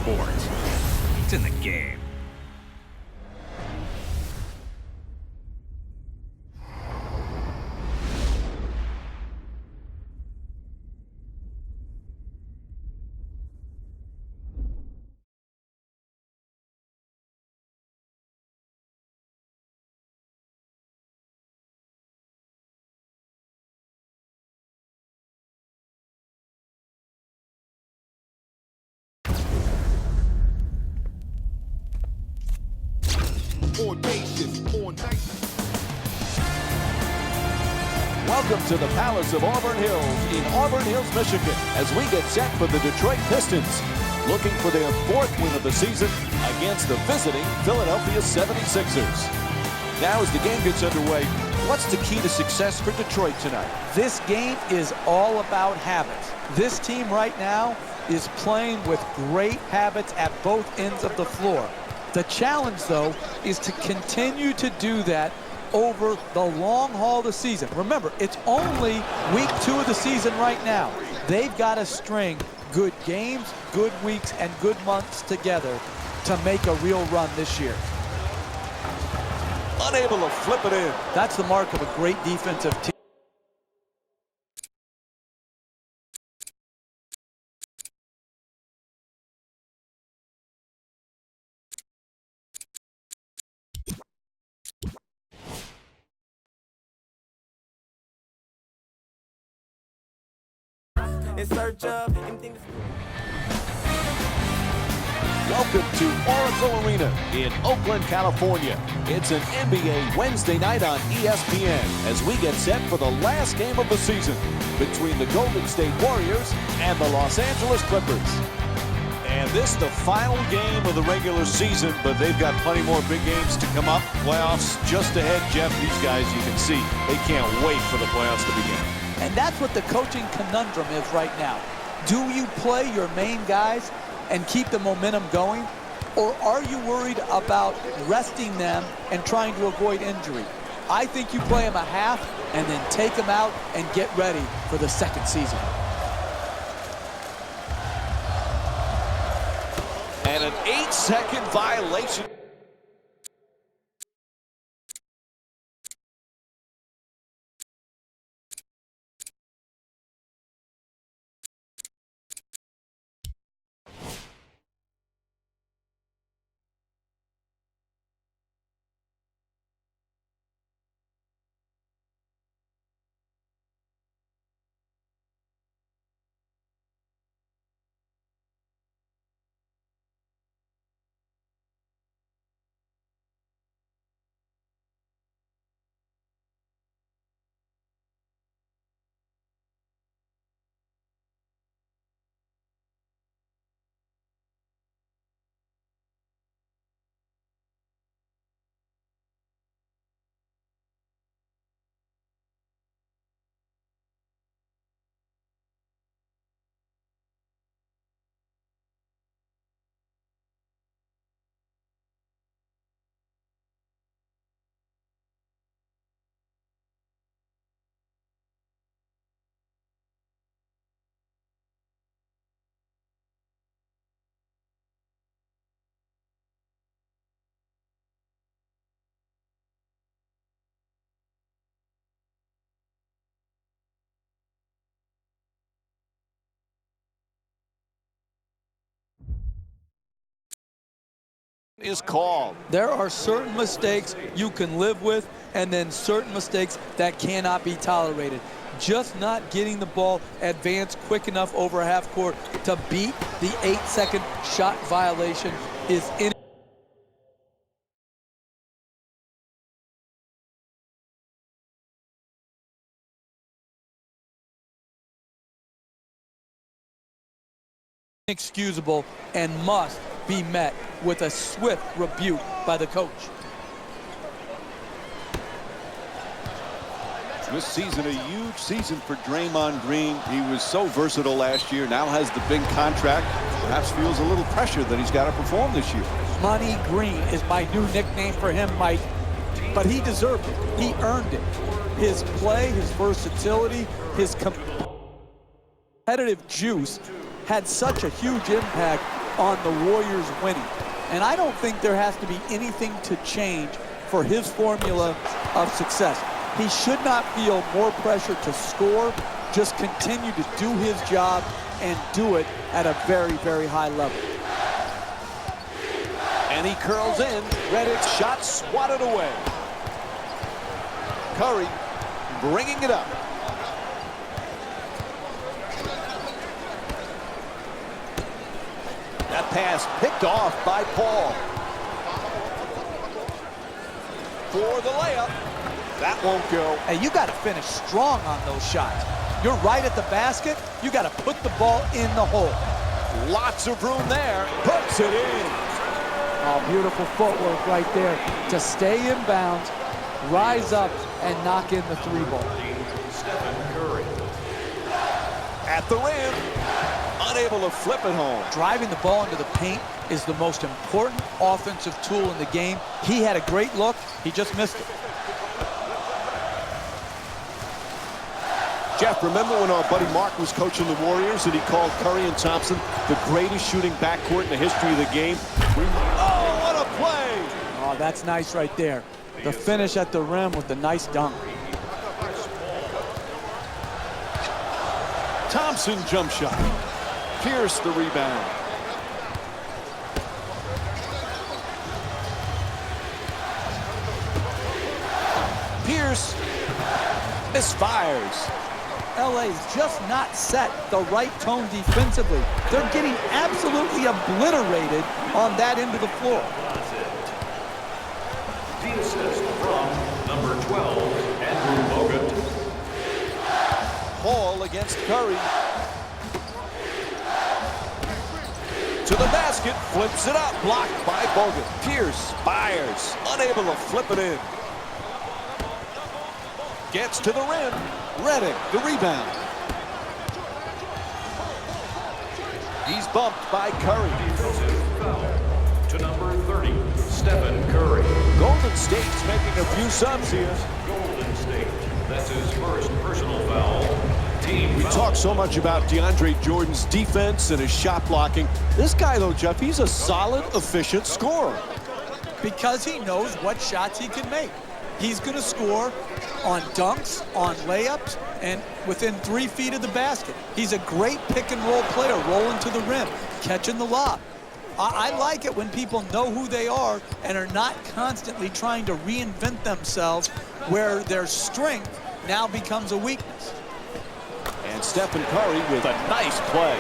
sport. It's in the game. Welcome to the Palace of Auburn Hills in Auburn Hills, Michigan, as we get set for the Detroit Pistons, looking for their 4th win of the season against the visiting Philadelphia 76ers. Now as the game gets underway, what's the key to success for Detroit tonight? This game is all about habits. This team right now is playing with great habits at both ends of the floor. The challenge, though, is to continue to do that over the long haul of the season. Remember, it's only week 2 of the season right now. They've got to string good games, good weeks, and good months together to make a real run this year. Unable to flip it in. That's the mark of a great defensive team. In search of anything. Welcome to Oracle Arena in Oakland, California. It's an NBA Wednesday night on ESPN as we get set for the last game of the season between the Golden State Warriors and the Los Angeles Clippers. And this the final game of the regular season, but they've got plenty more big games to come up. Playoffs just ahead, Jeff. These guys, you can see, they can't wait for the playoffs to begin. And that's what the coaching conundrum is right now. Do you play your main guys and keep the momentum going? Or are you worried about resting them and trying to avoid injury? I think you play them a half and then take them out and get ready for the second season. And an 8-second violation. Is called. There are certain mistakes you can live with and then certain mistakes that cannot be tolerated. Just not getting the ball advanced quick enough over half court to beat the 8-second shot violation is inexcusable and must be met with a swift rebuke by the coach. This season, a huge season for Draymond Green. He was so versatile last year, now has the big contract. Perhaps feels a little pressure that he's got to perform this year. Money Green is my new nickname for him, Mike. But he deserved it. He earned it. His play, his versatility, his competitive juice had such a huge impact on the Warriors winning. And I don't think there has to be anything to change for his formula of success. He should not feel more pressure to score, just continue to do his job and do it at a very, very high level. And he curls in. Redick's shot swatted away. Curry bringing it up. That pass picked off by Paul. For the layup. That won't go. Hey, you got to finish strong on those shots. You're right at the basket. You got to put the ball in the hole. Lots of room there. Puts it in. Oh, beautiful footwork right there to stay in bounds, rise up, and knock in the three ball. Stephen Curry. At the rim. Unable to flip it home. Driving the ball into the paint is the most important offensive tool in the game. He had a great look. He just missed it. Jeff, remember when our buddy Mark was coaching the Warriors and he called Curry and Thompson the greatest shooting backcourt in the history of the game? Oh, what a play! Oh, that's nice right there. The finish at the rim with the nice dunk. Thompson jump shot. Pierce the rebound. Pierce misfires. LA's just not set the right tone defensively. They're getting absolutely obliterated on that end of the floor. The assist from number 12, Andrew Bogut. Paul against Curry. To the basket, flips it up, blocked by Bogut. Pierce fires, unable to flip it in. Gets to the rim. Redick, the rebound. He's bumped by Curry. Defensive foul to number 30, Stephen Curry. Golden State's making a few subs here. Golden State. That's his first personal foul. Team We foul. talk so much about DeAndre Jordan's defense and his shot blocking. This guy, though, Jeff, he's a solid, efficient scorer. Because he knows what shots he can make. He's going to score on dunks, on layups, and within 3 feet of the basket. He's a great pick-and-roll player, rolling to the rim, catching the lob. I like it when people know who they are and are not constantly trying to reinvent themselves where their strength now becomes a weakness. And Stephen Curry with a nice play.